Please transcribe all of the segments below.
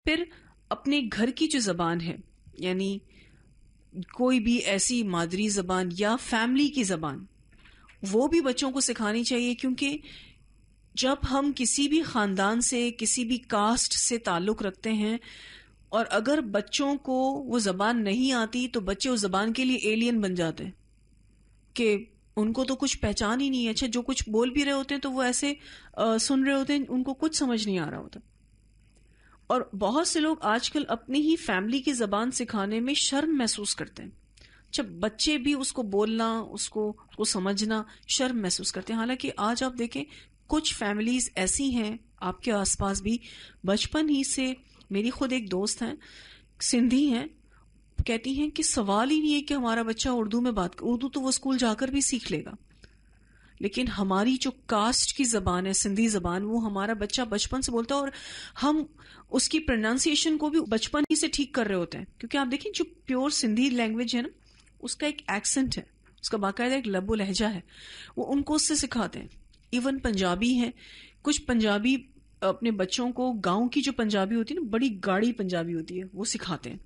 پھر اپنے گھر کی جو زبان ہے، یعنی کوئی بھی ایسی مادری زبان یا فیملی کی زبان، وہ بھی بچوں کو سکھانی چاہیے. کیونکہ جب ہم کسی بھی خاندان سے، کسی بھی کاسٹ سے تعلق رکھتے ہیں، اور اگر بچوں کو وہ زبان نہیں آتی تو بچے اس زبان کے لیے ایلین بن جاتے ہیں کہ ان کو تو کچھ پہچان ہی نہیں ہے. اچھا جو کچھ بول بھی رہے ہوتے ہیں تو وہ ایسے سن رہے ہوتے ہیں، ان کو کچھ سمجھ نہیں آ رہا ہوتا. اور بہت سے لوگ آج کل اپنی ہی فیملی کی زبان سکھانے میں شرم محسوس کرتے ہیں. اچھا بچے بھی اس کو بولنا، اس کو سمجھنا شرم محسوس کرتے ہیں. حالانکہ آج آپ دیکھیں کچھ فیملیز ایسی ہیں آپ کے آس پاس بھی، بچپن ہی سے، میری خود ایک دوست ہیں سندھی ہیں، کہتی ہیں کہ سوال ہی نہیں ہے کہ ہمارا بچہ اردو میں بات اردو تو وہ اسکول جا کر بھی سیکھ لے گا، لیکن ہماری جو کاسٹ کی زبان ہے سندھی زبان، وہ ہمارا بچہ بچپن سے بولتا ہے، اور ہم اس کی پروننسیشن کو بھی بچپن ہی سے ٹھیک کر رہے ہوتے ہیں. کیونکہ آپ دیکھیں جو پیور سندھی لینگویج ہے نا، اس کا ایک ایکسنٹ ہے، اس کا باقاعدہ ایک لب و لہجہ ہے، وہ ان کو اس سے سکھاتے ہیں. ایون پنجابی ہیں، کچھ پنجابی اپنے بچوں کو گاؤں کی جو پنجابی ہوتی ہے نا، بڑی گاڑی پنجابی ہوتی ہے، وہ سکھاتے ہیں،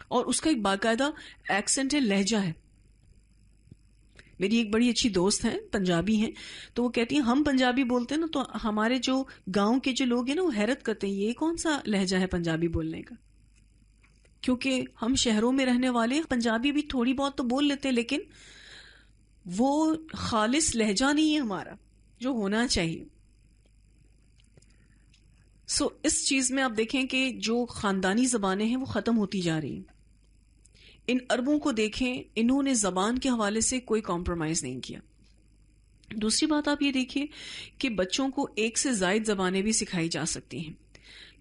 اور اس کا ایک باقاعدہ ایکسنٹ ہے، لہجہ ہے. میری ایک بڑی اچھی دوست ہیں پنجابی ہیں، تو وہ کہتی ہیں ہم پنجابی بولتے ہیں نا تو ہمارے جو گاؤں کے جو لوگ ہیں نا وہ حیرت کرتے ہیں یہ کون سا لہجہ ہے پنجابی بولنے کا. کیونکہ ہم شہروں میں رہنے والے پنجابی بھی تھوڑی بہت تو بول لیتے ہیں، لیکن وہ خالص لہجہ نہیں ہے ہمارا جو ہونا چاہیے. اس چیز میں آپ دیکھیں کہ جو خاندانی زبانیں ہیں وہ ختم ہوتی جا رہی ہیں. ان عربوں کو دیکھیں، انہوں نے زبان کے حوالے سے کوئی کمپرومائز نہیں کیا. دوسری بات آپ یہ دیکھیے کہ بچوں کو ایک سے زائد زبانیں بھی سکھائی جا سکتی ہیں،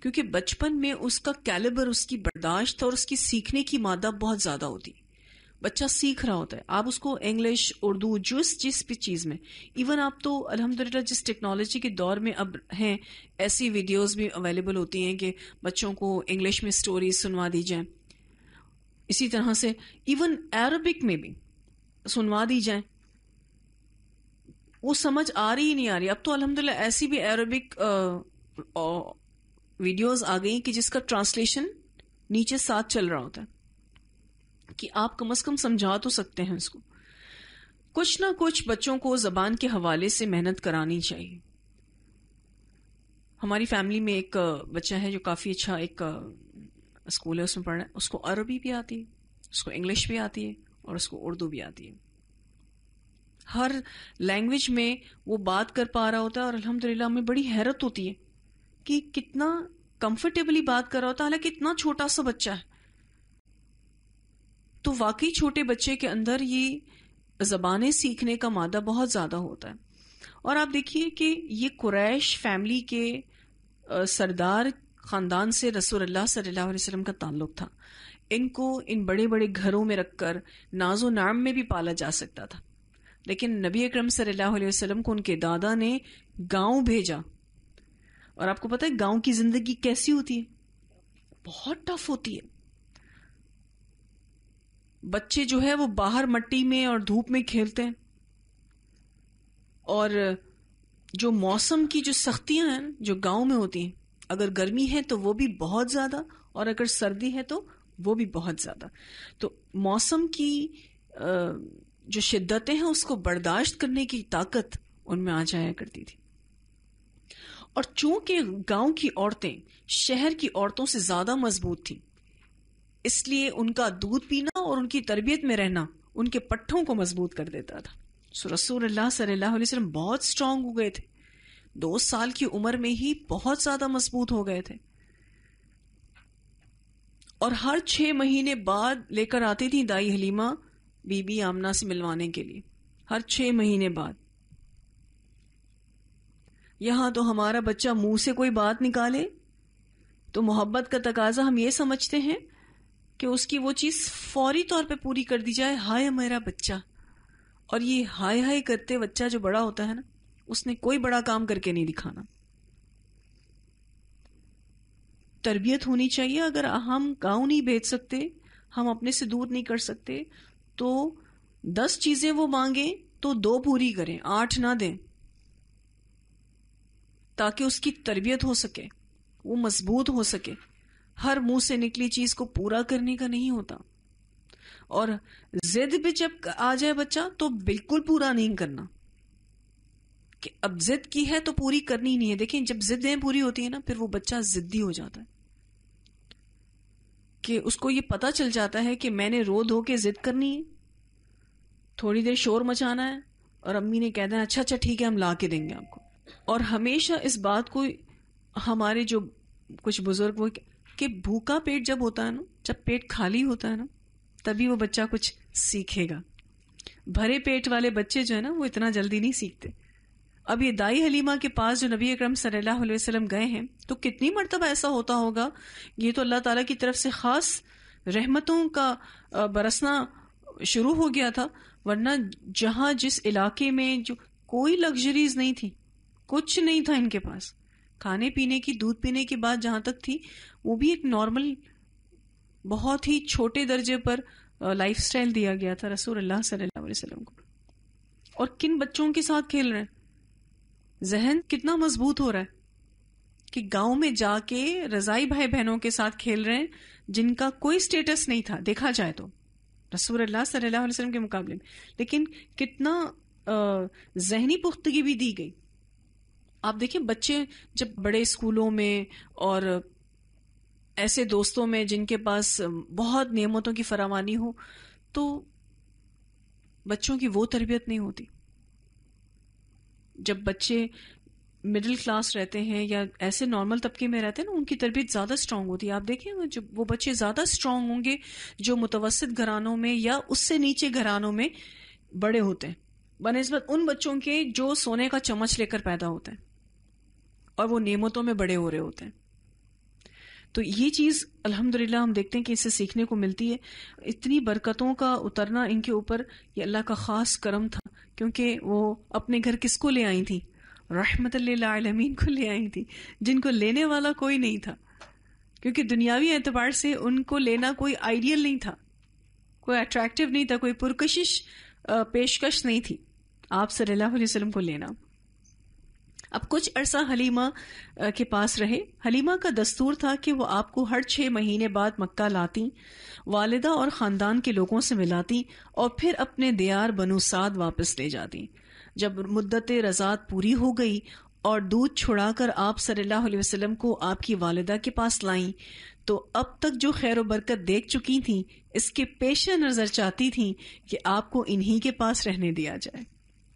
کیونکہ بچپن میں اس کا کیلیبر، اس کی برداشت اور اس کی سیکھنے کی مادہ بہت زیادہ ہوتی ہے. بچہ سیکھ رہا ہوتا ہے، آپ اس کو انگلش، اردو، جس بھی چیز میں، ایون آپ تو الحمدللہ جس ٹیکنالوجی کے دور میں اب ہیں، ایسی ویڈیوز بھی اویلیبل ہوتی ہیں کہ بچوں کو انگلش میں سٹوریز سنوا دی جائیں. اسی طرح سے ایون عربک میں بھی سنوا دی جائیں. وہ سمجھ آ رہی ہی نہیں آ رہی. اب تو الحمدللہ ایسی بھی عربک ویڈیوز آ گئی کہ جس کا ٹرانسلیشن نیچے ساتھ چل رہا ہوتا ہے کہ آپ کم از کم سمجھا تو سکتے ہیں اس کو. کچھ نہ کچھ بچوں کو زبان کے حوالے سے محنت کرانی چاہیے. ہماری فیملی میں ایک بچہ ہے جو کافی اچھا ایک اسکول ہے اس میں پڑھ رہا ہے، اس کو عربی بھی آتی ہے، اس کو انگلش بھی آتی ہے، اور اس کو اردو بھی آتی ہے. ہر لینگویج میں وہ بات کر پا رہا ہوتا ہے، اور الحمدللہ ہمیں بڑی حیرت ہوتی ہے کہ کتنا کمفرٹیبلی بات کر رہا ہوتا ہے، حالانکہ اتنا چھوٹا سا بچہ ہے. تو واقعی چھوٹے بچے کے اندر یہ زبانیں سیکھنے کا مادہ بہت زیادہ ہوتا ہے. اور آپ دیکھیے کہ یہ قریش فیملی کے سردار خاندان سے رسول اللہ صلی اللہ علیہ وسلم کا تعلق تھا. ان کو ان بڑے بڑے گھروں میں رکھ کر ناز و نعم میں بھی پالا جا سکتا تھا، لیکن نبی اکرم صلی اللہ علیہ وسلم کو ان کے دادا نے گاؤں بھیجا. اور آپ کو پتہ ہے گاؤں کی زندگی کیسی ہوتی ہے؟ بہت ٹف ہوتی ہے. بچے جو ہے وہ باہر مٹی میں اور دھوپ میں کھیلتے ہیں، اور جو موسم کی جو سختیاں ہیں جو گاؤں میں ہوتی ہیں، اگر گرمی ہے تو وہ بھی بہت زیادہ، اور اگر سردی ہے تو وہ بھی بہت زیادہ. تو موسم کی جو شدتیں ہیں اس کو برداشت کرنے کی طاقت ان میں آ جایا کرتی تھی. اور چونکہ گاؤں کی عورتیں شہر کی عورتوں سے زیادہ مضبوط تھیں، اس لیے ان کا دودھ پینا اور ان کی تربیت میں رہنا ان کے پٹھوں کو مضبوط کر دیتا تھا. رسول اللہ صلی اللہ علیہ وسلم بہت سٹرونگ ہو گئے تھے، 2 سال کی عمر میں ہی بہت زیادہ مضبوط ہو گئے تھے. اور ہر 6 مہینے بعد لے کر آتی تھی دائی حلیمہ بی بی آمنہ سے ملوانے کے لیے، ہر 6 مہینے بعد. یہاں تو ہمارا بچہ منہ سے کوئی بات نکالے تو محبت کا تقاضا ہم یہ سمجھتے ہیں کہ اس کی وہ چیز فوری طور پہ پوری کر دی جائے، ہائے میرا بچہ. اور یہ ہائے ہائے کرتے بچہ جو بڑا ہوتا ہے نا، اس نے کوئی بڑا کام کر کے نہیں دکھانا. تربیت ہونی چاہیے. اگر ہم گاؤں نہیں بھیج سکتے، ہم اپنے سے دور نہیں کر سکتے، تو 10 چیزیں وہ مانگیں تو 2 پوری کریں، 8 نہ دیں، تاکہ اس کی تربیت ہو سکے. وہ مضبوط ہو سکے. ہر منہ سے نکلی چیز کو پورا کرنے کا نہیں ہوتا. اور ضد بھی جب آ جائے بچہ تو بالکل پورا نہیں کرنا کہ اب ضد کی ہے تو پوری کرنی نہیں ہے. دیکھیں جب ضدیں پوری ہوتی ہیں نا پھر وہ بچہ ضدی ہو جاتا ہے کہ اس کو یہ پتا چل جاتا ہے کہ میں نے رو دھو کے ضد کرنی ہے, تھوڑی دیر شور مچانا ہے اور امی نے کہہ دینا اچھا اچھا ٹھیک ہے ہم لا کے دیں گے آپ کو. اور ہمیشہ اس بات کو ہمارے جو کچھ بزرگ وہ کہ بھوکا پیٹ جب ہوتا ہے نا, جب پیٹ خالی ہوتا ہے نا تبھی وہ بچہ کچھ سیکھے گا. بھرے پیٹ والے بچے جو ہے نا وہ اتنا جلدی نہیں سیکھتے. اب یہ دائی حلیمہ کے پاس جو نبی اکرم صلی اللہ علیہ وسلم گئے ہیں تو کتنی مرتبہ ایسا ہوتا ہوگا, یہ تو اللہ تعالیٰ کی طرف سے خاص رحمتوں کا برسنا شروع ہو گیا تھا, ورنہ جہاں جس علاقے میں جو کوئی لگژریز نہیں تھی, کچھ نہیں تھا ان کے پاس, کھانے پینے کی دودھ پینے کی بات جہاں تک تھی وہ بھی ایک نارمل بہت ہی چھوٹے درجے پر لائف سٹائل دیا گیا تھا رسول اللہ صلی اللہ علیہ وسلم کو. اور کن بچوں کے ساتھ کھیل رہے ہیں, ذہن کتنا مضبوط ہو رہا ہے کہ گاؤں میں جا کے رضائی بھائی بہنوں کے ساتھ کھیل رہے ہیں جن کا کوئی سٹیٹس نہیں تھا دیکھا جائے تو رسول اللہ صلی اللہ علیہ وسلم کے مقابلے میں, لیکن کتنا ذہنی پختگی بھی دی گئی. آپ دیکھیں بچے جب بڑے اسکولوں میں اور ایسے دوستوں میں جن کے پاس بہت نعمتوں کی فراوانی ہو تو بچوں کی وہ تربیت نہیں ہوتی. جب بچے مڈل کلاس رہتے ہیں یا ایسے نارمل طبقے میں رہتے ہیں نا ان کی تربیت زیادہ اسٹرانگ ہوتی ہے. آپ دیکھیں جب وہ بچے زیادہ اسٹرانگ ہوں گے جو متوسط گھرانوں میں یا اس سے نیچے گھرانوں میں بڑے ہوتے ہیں بنسبت ان بچوں کے جو سونے کا چمچ لے کر پیدا ہوتے ہیں اور وہ نعمتوں میں بڑے ہو رہے ہوتے ہیں. تو یہ چیز الحمدللہ ہم دیکھتے ہیں کہ اس سے سیکھنے کو ملتی ہے. اتنی برکتوں کا اترنا ان کے اوپر یہ اللہ کا خاص کرم تھا, کیونکہ وہ اپنے گھر کس کو لے آئی تھی, رحمت للعالمین کو لے آئی تھی, جن کو لینے والا کوئی نہیں تھا, کیونکہ دنیاوی اعتبار سے ان کو لینا کوئی آئیڈیل نہیں تھا, کوئی اٹریکٹیو نہیں تھا, کوئی پرکشش پیشکش نہیں تھی آپ صلی اللہ علیہ وسلم کو لینا. اب کچھ عرصہ حلیمہ کے پاس رہے. حلیمہ کا دستور تھا کہ وہ آپ کو ہر 6 مہینے بعد مکہ لاتی, والدہ اور خاندان کے لوگوں سے ملاتی اور پھر اپنے دیار بنو سعد واپس لے جاتی. جب مدت رضاعت پوری ہو گئی اور دودھ چھڑا کر آپ صلی اللہ علیہ وسلم کو آپ کی والدہ کے پاس لائیں تو اب تک جو خیر و برکت دیکھ چکی تھیں اس کے پیش نظر چاہتی تھیں کہ آپ کو انہی کے پاس رہنے دیا جائے.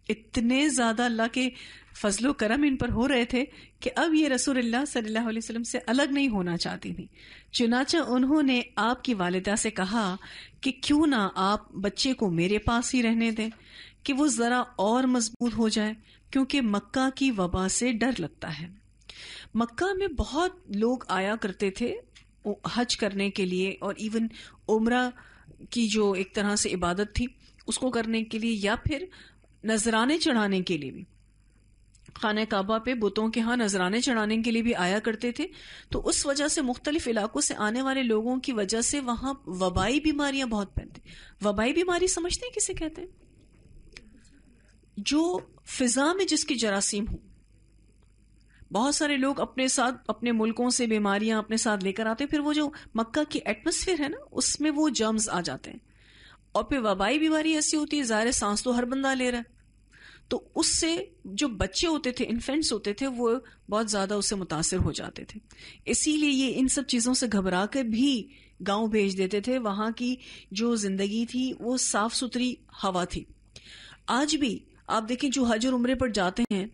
اتنے زیادہ اللہ کے فضل و کرم ان پر ہو رہے تھے کہ اب یہ رسول اللہ صلی اللہ علیہ وسلم سے الگ نہیں ہونا چاہتی تھی. چنانچہ انہوں نے آپ کی والدہ سے کہا کہ کیوں نہ آپ بچے کو میرے پاس ہی رہنے دیں کہ وہ ذرا اور مضبوط ہو جائے, کیونکہ مکہ کی وبا سے ڈر لگتا ہے. مکہ میں بہت لوگ آیا کرتے تھے حج کرنے کے لیے, اور ایون عمرہ کی جو ایک طرح سے عبادت تھی اس کو کرنے کے لیے, یا پھر نذرانے چڑھانے کے لیے بھی. خانہ کعبہ پہ بتوں کے ہاں نذرانے چڑھانے کے لیے بھی آیا کرتے تھے. تو اس وجہ سے مختلف علاقوں سے آنے والے لوگوں کی وجہ سے وہاں وبائی بیماریاں بہت پھیلتی. وبائی بیماری سمجھتے ہیں کسے کہتے ہیں؟ جو فضا میں جس کی جراثیم ہوں. بہت سارے لوگ اپنے ساتھ اپنے ملکوں سے بیماریاں اپنے ساتھ لے کر آتے ہیں, پھر وہ جو مکہ کی ایٹماسفیئر ہے نا اس میں وہ جرمز آ جاتے ہیں, اور پھر وبائی بیماری ایسی ہوتی ہے ظاہر سانس تو ہر بندہ لے رہا ہے, تو اس سے جو بچے ہوتے تھے انفینٹس ہوتے تھے وہ بہت زیادہ اس سے متاثر ہو جاتے تھے. اسی لیے یہ ان سب چیزوں سے گھبرا کر بھی گاؤں بھیج دیتے تھے. وہاں کی جو زندگی تھی وہ صاف ستھری ہوا تھی. آج بھی آپ دیکھیں جو حج اور عمرے پر جاتے ہیں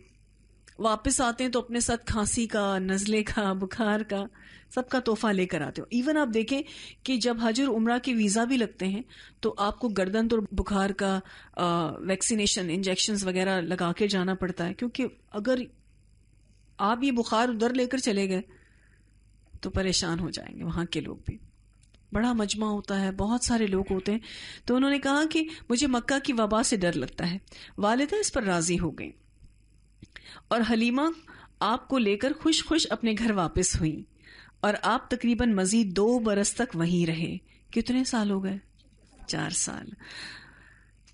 واپس آتے ہیں تو اپنے ساتھ کھانسی کا, نزلے کا, بخار کا سب کا تحفہ لے کر آتے ہو. ایون آپ دیکھیں کہ جب حج اور عمرہ کے ویزا بھی لگتے ہیں تو آپ کو گردن اور بخار کا ویکسینیشن انجیکشنز وغیرہ لگا کے جانا پڑتا ہے, کیونکہ اگر آپ یہ بخار ادھر لے کر چلے گئے تو پریشان ہو جائیں گے وہاں کے لوگ بھی. بڑا مجمع ہوتا ہے, بہت سارے لوگ ہوتے ہیں. تو انہوں نے کہا کہ مجھے مکہ کی وبا سے ڈر لگتا ہے. والدہ اس پر راضی ہو گئی اور حلیمہ آپ کو لے کر خوش خوش اپنے گھر واپس ہوئی, اور آپ تقریباً مزید 2 برس تک وہیں رہے. کتنے سال ہو گئے؟ 4 سال.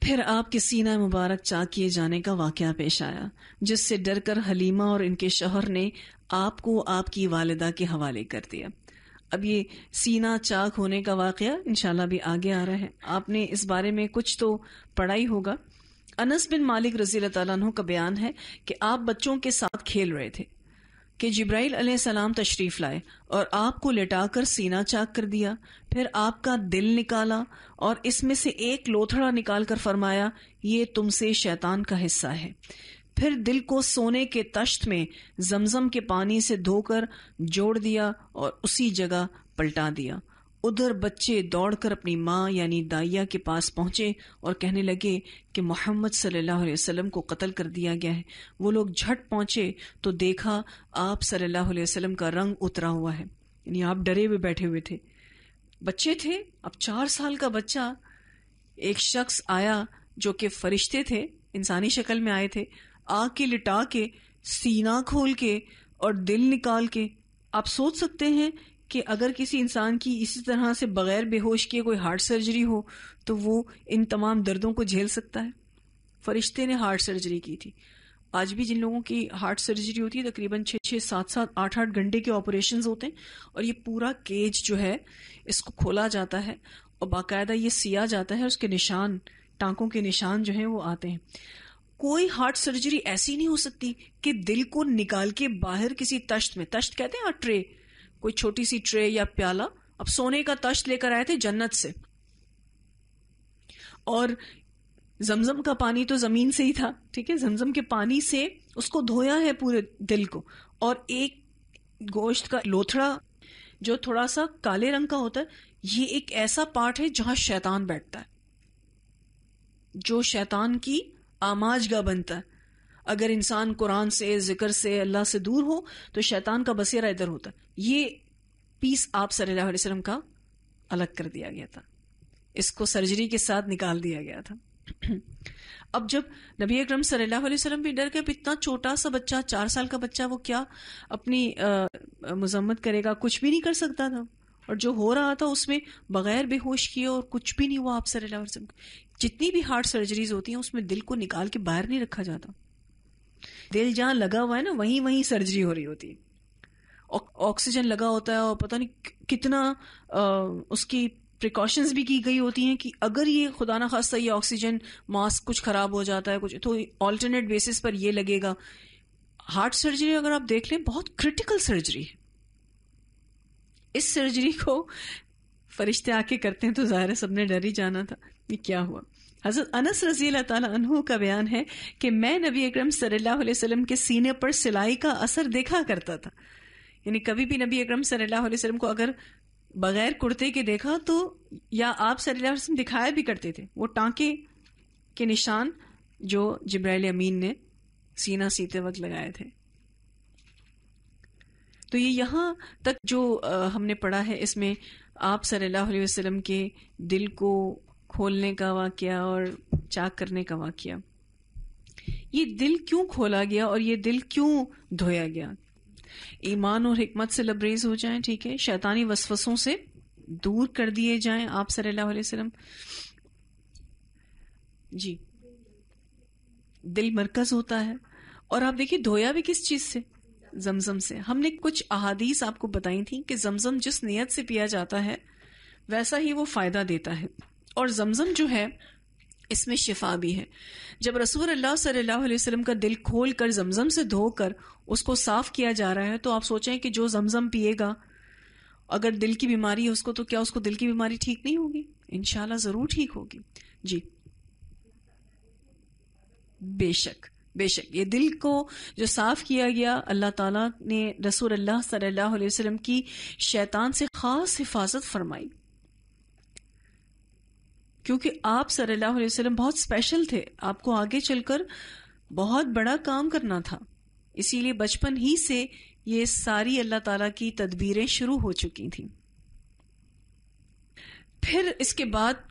پھر آپ کے سینہ مبارک چاک کیے جانے کا واقعہ پیش آیا، جس سے ڈر کر حلیمہ اور ان کے شوہر نے آپ کو آپ کی والدہ کے حوالے کر دیا۔ اب یہ سینہ چاک ہونے کا واقعہ انشاءاللہ بھی آگے آ رہا ہے، آپ نے اس بارے میں کچھ تو پڑھا ہی ہوگا۔ انس بن مالک رضی اللہ تعالیٰ عنہ کا بیان ہے کہ آپ بچوں کے ساتھ کھیل رہے تھے کہ جبرائیل علیہ السلام تشریف لائے اور آپ کو لٹا کر سینہ چاک کر دیا، پھر آپ کا دل نکالا اور اس میں سے ایک لوتھڑا نکال کر فرمایا یہ تم سے شیطان کا حصہ ہے، پھر دل کو سونے کے تشت میں زمزم کے پانی سے دھو کر جوڑ دیا اور اسی جگہ پلٹا دیا۔ ادھر بچے دوڑ کر اپنی ماں یعنی دائیا کے پاس پہنچے اور کہنے لگے کہ محمد صلی اللہ علیہ وسلم کو قتل کر دیا گیا ہے۔ وہ لوگ جھٹ پہنچے تو دیکھا آپ صلی اللہ علیہ وسلم کا رنگ اترا ہوا ہے، یعنی آپ ڈرے ہوئے بیٹھے ہوئے تھے، بچے تھے۔ اب 4 سال کا بچہ، ایک شخص آیا جو کہ فرشتے تھے، انسانی شکل میں آئے تھے، آ کے لٹا کے سینہ کھول کے اور دل نکال کے، آپ سوچ سکتے ہیں کہ اگر کسی انسان کی اسی طرح سے بغیر بے ہوش کیے کوئی ہارٹ سرجری ہو تو وہ ان تمام دردوں کو جھیل سکتا ہے۔ فرشتے نے ہارٹ سرجری کی تھی۔ آج بھی جن لوگوں کی ہارٹ سرجری ہوتی ہے تقریباً 6 7 8 گھنٹے کے آپریشنز ہوتے ہیں، اور یہ پورا کیج جو ہے اس کو کھولا جاتا ہے اور باقاعدہ یہ سیا جاتا ہے، اس کے نشان، ٹانکوں کے نشان جو ہیں وہ آتے ہیں۔ کوئی ہارٹ سرجری ایسی نہیں ہو سکتی کہ دل کو نکال کے باہر کسی تشت میں، تشت کہتے ہیں ٹرے، کوئی چھوٹی سی ٹرے یا پیالہ، اب سونے کا تشت لے کر آئے تھے جنت سے، اور زمزم کا پانی تو زمین سے ہی تھا، ٹھیک ہے، زمزم کے پانی سے اس کو دھویا ہے پورے دل کو، اور ایک گوشت کا لوتھڑا جو تھوڑا سا کالے رنگ کا ہوتا ہے، یہ ایک ایسا پارٹ ہے جہاں شیطان بیٹھتا ہے، جو شیطان کی آماج گاہ بنتا ہے۔ اگر انسان قرآن سے، ذکر سے، اللہ سے دور ہو تو شیطان کا بسیرا ادھر ہوتا ہے۔ یہ پیس آپ صلی اللہ علیہ وسلم کا الگ کر دیا گیا تھا، اس کو سرجری کے ساتھ نکال دیا گیا تھا۔ اب جب نبی اکرم صلی اللہ علیہ وسلم بھی ڈر گئے، اتنا چھوٹا سا بچہ، 4 سال کا بچہ، وہ کیا اپنی مذمت کرے گا، کچھ بھی نہیں کر سکتا تھا، اور جو ہو رہا تھا اس میں بغیر بے ہوش کیے اور کچھ بھی نہیں ہوا آپ صلی اللہ علیہ وسلم۔ جتنی بھی ہارٹ سرجریز ہوتی ہیں اس میں دل کو نکال کے باہر نہیں رکھا جاتا، دل جہاں لگا ہوا ہے نا وہیں سرجری ہو رہی ہوتی ہے، آکسیجن لگا ہوتا ہے، اور پتہ نہیں کتنا اس کی پریکاشنز بھی کی گئی ہوتی ہیں کہ اگر یہ خدا نہ خواستہ یہ آکسیجن ماسک کچھ خراب ہو جاتا ہے کچھ، تو آلٹرنیٹ بیسس پر یہ لگے گا۔ ہارٹ سرجری اگر آپ دیکھ لیں بہت کرٹیکل سرجری ہے، اس سرجری کو فرشتے آ کے کرتے ہیں تو ظاہر ہے سب نے ڈر ہی جانا تھا یہ کیا ہوا۔ حضرت انس رضی اللہ تعالیٰ عنہ کا بیان ہے کہ میں نبی اکرم صلی اللہ علیہ وسلم کے سینے پر سلائی کا اثر دیکھا کرتا تھا، یعنی کبھی بھی نبی اکرم صلی اللہ علیہ وسلم کو اگر بغیر کرتے کے دیکھا تو، یا آپ صلی اللہ علیہ وسلم دکھایا بھی کرتے تھے وہ ٹانکے کے نشان جو جبرائیل امین نے سینہ سیتے وقت لگائے تھے۔ تو یہ یہاں تک جو ہم نے پڑھا ہے، اس میں آپ صلی اللہ علیہ وسلم کے دل کو کھولنے کا واقعہ اور چاک کرنے کا واقعہ۔ یہ دل کیوں کھولا گیا اور یہ دل کیوں دھویا گیا؟ ایمان اور حکمت سے لبریز ہو جائیں، ٹھیک ہے، شیطانی وسوسوں سے دور کر دیے جائیں آپ صلی اللہ علیہ وسلم۔ جی، دل مرکز ہوتا ہے، اور آپ دیکھیے دھویا بھی کس چیز سے؟ زمزم سے۔ ہم نے کچھ احادیث آپ کو بتائی تھیں کہ زمزم جس نیت سے پیا جاتا ہے ویسا ہی وہ فائدہ دیتا ہے، اور زمزم جو ہے اس میں شفا بھی ہے۔ جب رسول اللہ صلی اللہ علیہ وسلم کا دل کھول کر زمزم سے دھو کر اس کو صاف کیا جا رہا ہے تو آپ سوچیں کہ جو زمزم پیے گا اگر دل کی بیماری ہے اس کو، تو کیا اس کو دل کی بیماری ٹھیک نہیں ہوگی؟ انشاءاللہ ضرور ٹھیک ہوگی۔ جی بے شک بے شک، یہ دل کو جو صاف کیا گیا، اللہ تعالیٰ نے رسول اللہ صلی اللہ علیہ وسلم کی شیطان سے خاص حفاظت فرمائی، کیونکہ آپ صلی اللہ علیہ وسلم بہت اسپیشل تھے، آپ کو آگے چل کر بہت بڑا کام کرنا تھا، اسی لیے بچپن ہی سے یہ ساری اللہ تعالیٰ کی تدبیریں شروع ہو چکی تھیں۔ پھر اس کے بعد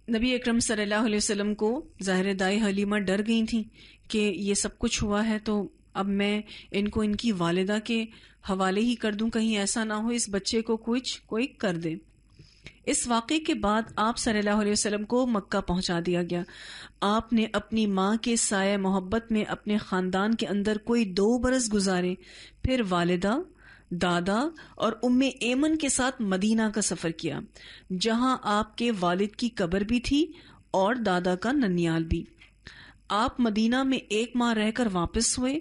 نبی اکرم صلی اللہ علیہ وسلم کو ظاہر دائی حلیمہ ڈر گئی تھیں کہ یہ سب کچھ ہوا ہے تو اب میں ان کو ان کی والدہ کے حوالے ہی کر دوں، کہیں ایسا نہ ہو اس بچے کو کوئی کر دے۔ اس واقعے کے بعد آپ صلی اللہ علیہ وسلم کو مکہ پہنچا دیا گیا. آپ نے اپنی ماں کے سایہ محبت میں اپنے خاندان کے اندر کوئی 2 برس گزارے. پھر والدہ، دادا اور ایمن کے ساتھ مدینہ کا سفر کیا، جہاں آپ کے والد کی قبر بھی تھی اور دادا کا ننیال بھی. آپ مدینہ میں 1 ماہ رہ کر واپس ہوئے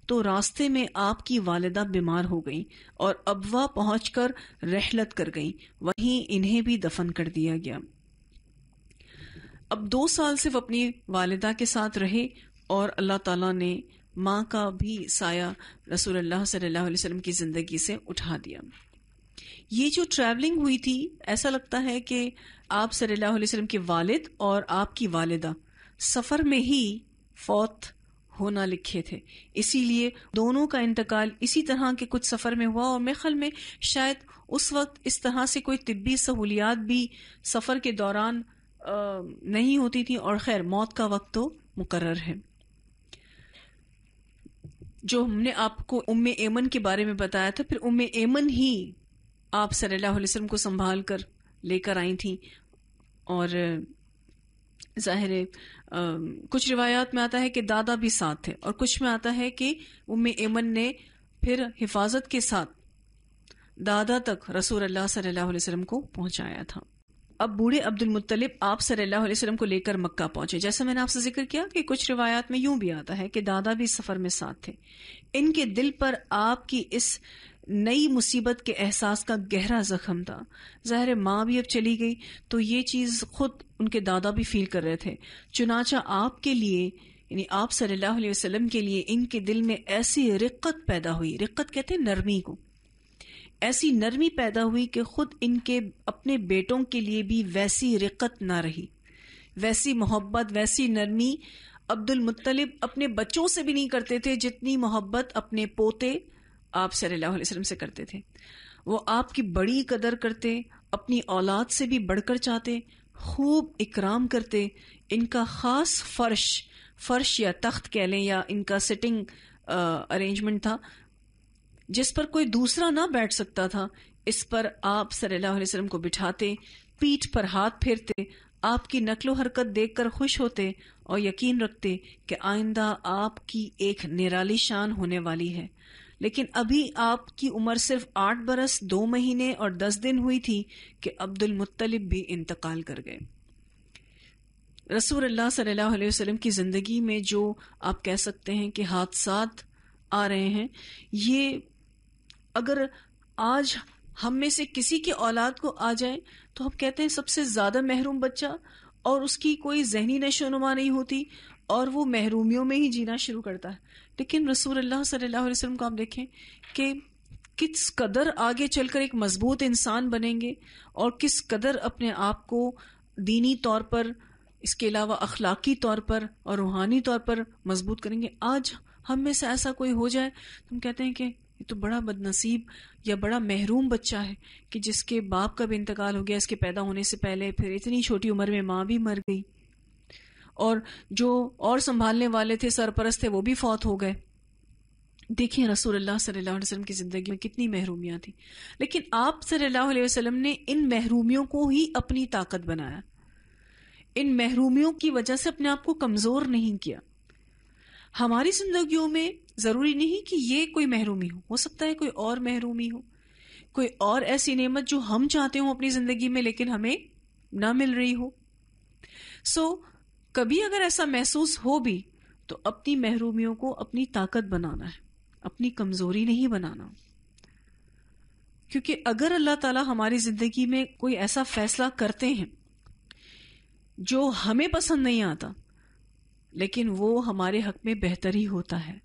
تو راستے میں آپ کی والدہ بیمار ہو گئیں اور ابوا پہنچ کر رحلت کر گئیں. وہیں انہیں بھی دفن کر دیا گیا. اب 2 سال صرف اپنی والدہ کے ساتھ رہے اور اللہ تعالیٰ نے ماں کا بھی سایہ رسول اللہ صلی اللہ علیہ وسلم کی زندگی سے اٹھا دیا. یہ جو ٹریولنگ ہوئی تھی، ایسا لگتا ہے کہ آپ صلی اللہ علیہ وسلم کے والد اور آپ کی والدہ سفر میں ہی فوت ہونا لکھے تھے، اسی لیے دونوں کا انتقال اسی طرح کے کچھ سفر میں ہوا. اور میرے خیال میں شاید اس وقت اس طرح سے کوئی طبی سہولیات بھی سفر کے دوران نہیں ہوتی تھی. اور خیر، موت کا وقت تو مقرر ہے. جو ہم نے آپ کو ایمن کے بارے میں بتایا تھا، پھر ایمن ہی آپ صلی اللہ علیہ وسلم کو سنبھال کر لے کر آئی تھیں. اور ظاہر ہے کچھ روایات میں آتا ہے کہ دادا بھی ساتھ تھے، اور کچھ میں آتا ہے کہ ایمن نے پھر حفاظت کے ساتھ دادا تک رسول اللہ صلی اللہ علیہ وسلم کو پہنچایا تھا. اب بوڑھے عبد المطلب آپ صلی اللہ علیہ وسلم کو لے کر مکہ پہنچے. جیسا میں نے آپ سے ذکر کیا کہ کچھ روایات میں یوں بھی آتا ہے کہ دادا بھی سفر میں ساتھ تھے. ان کے دل پر آپ کی اس نئی مصیبت کے احساس کا گہرا زخم تھا. ظاہر ماں بھی اب چلی گئی تو یہ چیز خود ان کے دادا بھی فیل کر رہے تھے. چنانچہ آپ کے لیے، یعنی آپ صلی اللہ علیہ وسلم کے لیے، ان کے دل میں ایسی رقت پیدا ہوئی. رقت کہتے ہیں نرمی کو. ایسی نرمی پیدا ہوئی کہ خود ان کے اپنے بیٹوں کے لیے بھی ویسی رقت نہ رہی، ویسی محبت، ویسی نرمی عبد المطلب اپنے بچوں سے بھی نہیں کرتے تھے جتنی محبت اپنے پوتے آپ صلی اللہ علیہ وسلم سے کرتے تھے. وہ آپ کی بڑی قدر کرتے، اپنی اولاد سے بھی بڑھ کر چاہتے، خوب اکرام کرتے. ان کا خاص فرش یا تخت کہہ لیں یا ان کا سٹنگ ارینجمنٹ تھا جس پر کوئی دوسرا نہ بیٹھ سکتا تھا. اس پر آپ صلی اللہ علیہ وسلم کو بٹھاتے، پیٹھ پر ہاتھ پھیرتے، آپ کی نقل و حرکت دیکھ کر خوش ہوتے اور یقین رکھتے کہ آئندہ آپ کی ایک نرالی شان ہونے والی ہے. لیکن ابھی آپ کی عمر صرف 8 برس 2 مہینے اور 10 دن ہوئی تھی کہ عبد المطلب بھی انتقال کر گئے. رسول اللہ صلی اللہ علیہ وسلم کی زندگی میں جو آپ کہہ سکتے ہیں کہ حادثات آ رہے ہیں، یہ اگر آج ہم میں سے کسی کی اولاد کو آ جائے تو ہم کہتے ہیں سب سے زیادہ محروم بچہ، اور اس کی کوئی ذہنی نشو و نما نہیں ہوتی اور وہ محرومیوں میں ہی جینا شروع کرتا ہے. لیکن رسول اللہ صلی اللہ علیہ وسلم کو آپ دیکھیں کہ کس قدر آگے چل کر ایک مضبوط انسان بنیں گے اور کس قدر اپنے آپ کو دینی طور پر، اس کے علاوہ اخلاقی طور پر اور روحانی طور پر مضبوط کریں گے. آج ہم میں سے ایسا کوئی ہو جائے تو ہم کہتے ہیں کہ یہ تو بڑا بد نصیب یا بڑا محروم بچہ ہے کہ جس کے باپ کا بھی انتقال ہو گیا اس کے پیدا ہونے سے پہلے، پھر اتنی چھوٹی عمر میں ماں بھی مر گئی، اور جو اور سنبھالنے والے تھے، سرپرست تھے، وہ بھی فوت ہو گئے. دیکھیں رسول اللہ صلی اللہ علیہ وسلم کی زندگی میں کتنی محرومیاں تھیں، لیکن آپ صلی اللہ علیہ وسلم نے ان محرومیوں کو ہی اپنی طاقت بنایا. ان محرومیوں کی وجہ سے اپنے آپ کو کمزور نہیں کیا. ہماری زندگیوں میں ضروری نہیں کہ یہ کوئی محرومی ہو سکتا ہے کوئی اور محرومی ہو، کوئی اور ایسی نعمت جو ہم چاہتے ہوں اپنی زندگی میں لیکن ہمیں نہ مل رہی ہو. کبھی اگر ایسا محسوس ہو بھی تو اپنی محرومیوں کو اپنی طاقت بنانا ہے، اپنی کمزوری نہیں بنانا. کیونکہ اگر اللہ تعالی ہماری زندگی میں کوئی ایسا فیصلہ کرتے ہیں جو ہمیں پسند نہیں آتا، لیکن وہ ہمارے حق میں بہتر ہی ہوتا ہے،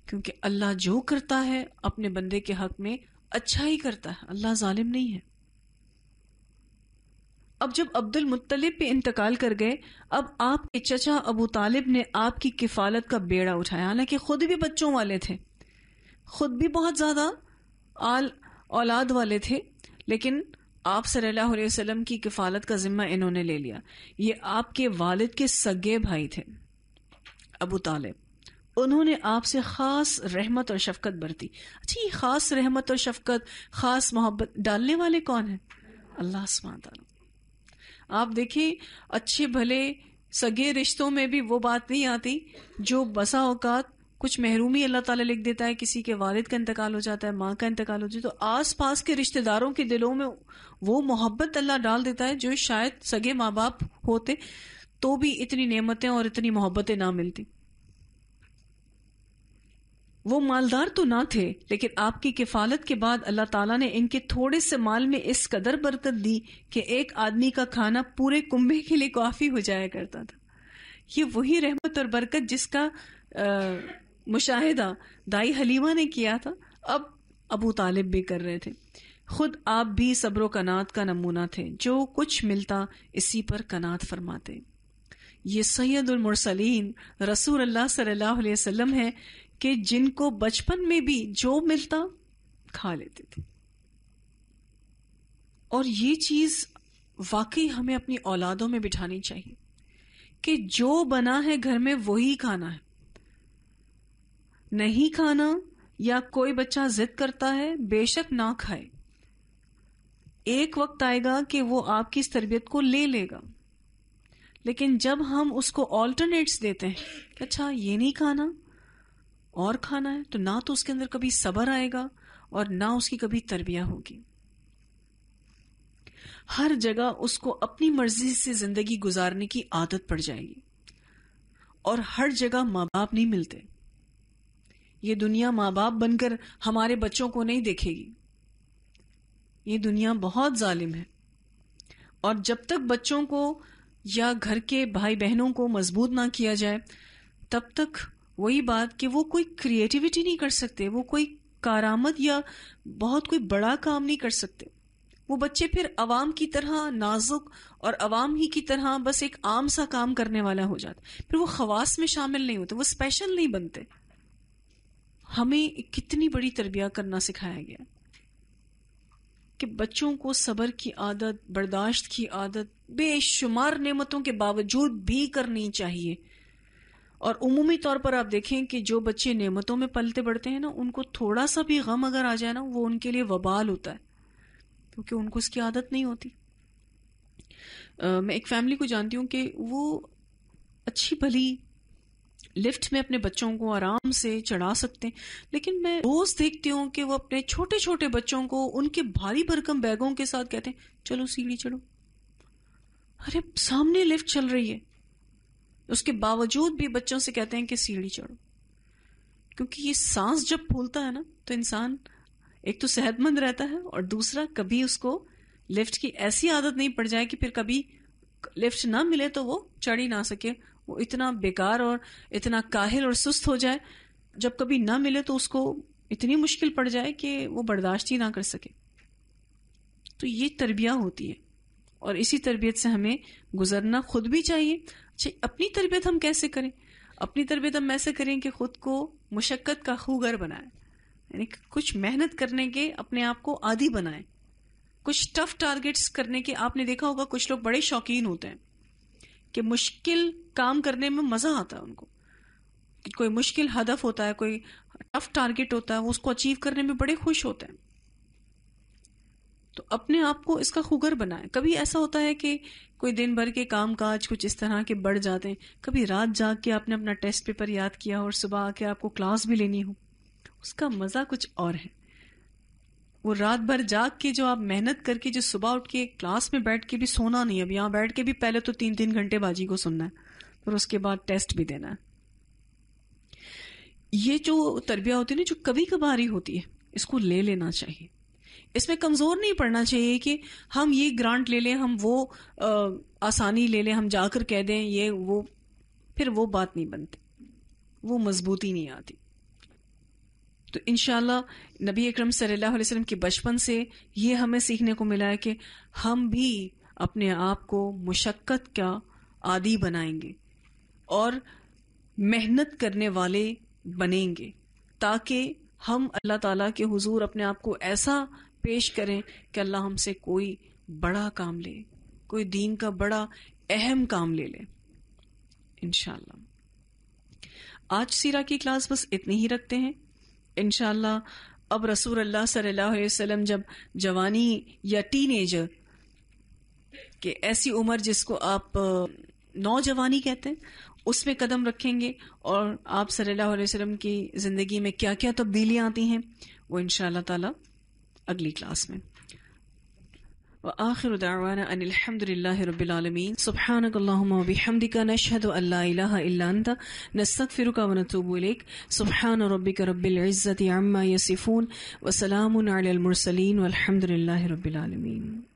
کیونکہ اللہ جو کرتا ہے اپنے بندے کے حق میں اچھا ہی کرتا ہے، اللہ ظالم نہیں ہے. اب جب عبد المطلب پہ انتقال کر گئے، اب آپ کے چچا ابو طالب نے آپ کی کفالت کا بیڑا اٹھایا. حالانکہ خود بھی بچوں والے تھے، خود بھی بہت زیادہ اولاد والے تھے، لیکن آپ صلی اللہ علیہ وسلم کی کفالت کا ذمہ انہوں نے لے لیا. یہ آپ کے والد کے سگے بھائی تھے ابو طالب. انہوں نے آپ سے خاص رحمت اور شفقت برتی. اچھا، یہ خاص رحمت اور شفقت، خاص محبت ڈالنے والے کون ہیں؟ اللہ سبحانہ تعالیٰ. آپ دیکھیں اچھے بھلے سگے رشتوں میں بھی وہ بات نہیں آتی جو بسا اوقات کچھ محرومی اللہ تعالیٰ لکھ دیتا ہے، کسی کے والد کا انتقال ہو جاتا ہے، ماں کا انتقال ہو جاتا ہے، تو آس پاس کے رشتہ داروں کے دلوں میں وہ محبت اللہ ڈال دیتا ہے جو شاید سگے ماں باپ ہوتے تو بھی اتنی نعمتیں اور اتنی محبتیں نہ ملتی. وہ مالدار تو نہ تھے، لیکن آپ کی کفالت کے بعد اللہ تعالیٰ نے ان کے تھوڑے سے مال میں اس قدر برکت دی کہ ایک آدمی کا کھانا پورے کنبے کے لیے کافی ہو جایا کرتا تھا. یہ وہی رحمت اور برکت جس کا مشاہدہ دائی حلیمہ نے کیا تھا، اب ابو طالب بھی کر رہے تھے. خود آپ بھی صبر و قناعت کا نمونہ تھے، جو کچھ ملتا اسی پر قناعت فرماتے. یہ سید المرسلین رسول اللہ صلی اللہ علیہ وسلم ہے کہ جن کو بچپن میں بھی جو ملتا کھا لیتے تھے. اور یہ چیز واقعی ہمیں اپنی اولادوں میں بٹھانی چاہیے کہ جو بنا ہے گھر میں وہی کھانا ہے. نہیں کھانا یا کوئی بچہ ضد کرتا ہے، بے شک نہ کھائے. ایک وقت آئے گا کہ وہ آپ کی اس تربیت کو لے لے گا، لیکن جب ہم اس کو آلٹرنیٹس دیتے ہیں کہ اچھا یہ نہیں کھانا اور کھانا ہے، تو نہ تو اس کے اندر کبھی صبر آئے گا اور نہ اس کی کبھی تربیت ہوگی. ہر جگہ اس کو اپنی مرضی سے زندگی گزارنے کی عادت پڑ جائے گی، اور ہر جگہ ماں باپ نہیں ملتے. یہ دنیا ماں باپ بن کر ہمارے بچوں کو نہیں دیکھے گی. یہ دنیا بہت ظالم ہے، اور جب تک بچوں کو یا گھر کے بھائی بہنوں کو مضبوط نہ کیا جائے تب تک وہی بات کہ وہ کوئی کریٹیوٹی نہیں کر سکتے، وہ کوئی کارآمد یا بہت کوئی بڑا کام نہیں کر سکتے. وہ بچے پھر عوام کی طرح نازک اور عوام ہی کی طرح بس ایک عام سا کام کرنے والا ہو جاتا، پھر وہ خواص میں شامل نہیں ہوتے، وہ اسپیشل نہیں بنتے. ہمیں کتنی بڑی تربیت کرنا سکھایا گیا کہ بچوں کو صبر کی عادت، برداشت کی عادت بے شمار نعمتوں کے باوجود بھی کرنی چاہیے. اور عمومی طور پر آپ دیکھیں کہ جو بچے نعمتوں میں پلتے بڑھتے ہیں نا، ان کو تھوڑا سا بھی غم اگر آ جائے نا، وہ ان کے لیے وبال ہوتا ہے، کیونکہ ان کو اس کی عادت نہیں ہوتی. میں ایک فیملی کو جانتی ہوں کہ وہ اچھی بھلی لفٹ میں اپنے بچوں کو آرام سے چڑھا سکتے ہیں، لیکن میں روز دیکھتی ہوں کہ وہ اپنے چھوٹے چھوٹے بچوں کو ان کے بھاری بھرکم بیگوں کے ساتھ کہتے ہیں چلو سیڑھی چڑھو. ارے سامنے لفٹ چل رہی ہے، اس کے باوجود بھی بچوں سے کہتے ہیں کہ سیڑھی چڑھو. کیونکہ یہ سانس جب پھولتا ہے نا تو انسان ایک تو صحت مند رہتا ہے، اور دوسرا کبھی اس کو لفٹ کی ایسی عادت نہیں پڑ جائے کہ پھر کبھی لفٹ نہ ملے تو وہ چڑھ ہی نہ سکے. وہ اتنا بیکار اور اتنا کاہل اور سست ہو جائے جب کبھی نہ ملے تو اس کو اتنی مشکل پڑ جائے کہ وہ برداشت ہی نہ کر سکے. تو یہ تربیت ہوتی ہے، اور اسی تربیت سے ہمیں گزرنا خود بھی چاہیے. اچھا، اپنی تربیت ہم کیسے کریں؟ اپنی تربیت ہم ایسے کریں کہ خود کو مشقت کا خوگر بنائیں، یعنی کچھ محنت کرنے کے اپنے آپ کو عادی بنائیں. کچھ ٹف ٹارگٹس کرنے کے. آپ نے دیکھا ہوگا کچھ لوگ بڑے شوقین ہوتے ہیں کہ مشکل کام کرنے میں مزہ آتا ہے ان کو. کوئی مشکل ہدف ہوتا ہے، کوئی ٹف ٹارگٹ ہوتا ہے، وہ اس کو اچیو کرنے میں بڑے خوش ہوتے ہیں. تو اپنے آپ کو اس کا خوگر بنائیں. کبھی ایسا ہوتا ہے کہ کوئی دن بھر کے کام کاج کچھ اس طرح کے بڑھ جاتے ہیں، کبھی رات جاگ کے آپ نے اپنا ٹیسٹ پیپر یاد کیا اور صبح آ کے آپ کو کلاس بھی لینی ہو، اس کا مزہ کچھ اور ہے. وہ رات بھر جاگ کے جو آپ محنت کر کے جو صبح اٹھ کے کلاس میں بیٹھ کے بھی سونا نہیں، اب یہاں بیٹھ کے بھی پہلے تو 3 گھنٹے باجی کو سننا ہے، پھر اس کے بعد ٹیسٹ بھی دینا ہے. یہ جو تربیت ہوتی ہے نا، جو کبھی کبھاری ہوتی ہے، اس کو لے لینا چاہیے. اس میں کمزور نہیں پڑنا چاہیے کہ ہم یہ گرانٹ لے لیں، ہم وہ آسانی لے لیں، ہم جا کر کہہ دیں یہ وہ، پھر وہ بات نہیں بنتی، وہ مضبوطی نہیں آتی. تو انشاءاللہ نبی اکرم صلی اللہ علیہ وسلم کے بچپن سے یہ ہمیں سیکھنے کو ملا ہے کہ ہم بھی اپنے آپ کو مشقت کا عادی بنائیں گے اور محنت کرنے والے بنیں گے، تاکہ ہم اللہ تعالیٰ کے حضور اپنے آپ کو ایسا پیش کریں کہ اللہ ہم سے کوئی بڑا کام لے، کوئی دین کا بڑا اہم کام لے لے انشاءاللہ. آج سیرہ کی کلاس بس اتنی ہی رکھتے ہیں انشاءاللہ. اب رسول اللہ صلی اللہ علیہ وسلم جب جوانی یا ٹین ایجر کہ ایسی عمر جس کو آپ نوجوانی کہتے ہیں اس میں قدم رکھیں گے، اور آپ صلی اللہ علیہ وسلم کی زندگی میں کیا کیا تبدیلیاں آتی ہیں وہ انشاءاللہ تعالی اگلی کلاس میں. وآخر دعوانا ان الحمد لله رب العالمين سبحانك اللهم وبحمدك نشهد ان لا اله الا انت نستغفرك ونتوب اليك سبحان ربك رب العزة عما يصفون وسلام على المرسلين والحمد لله رب العالمين.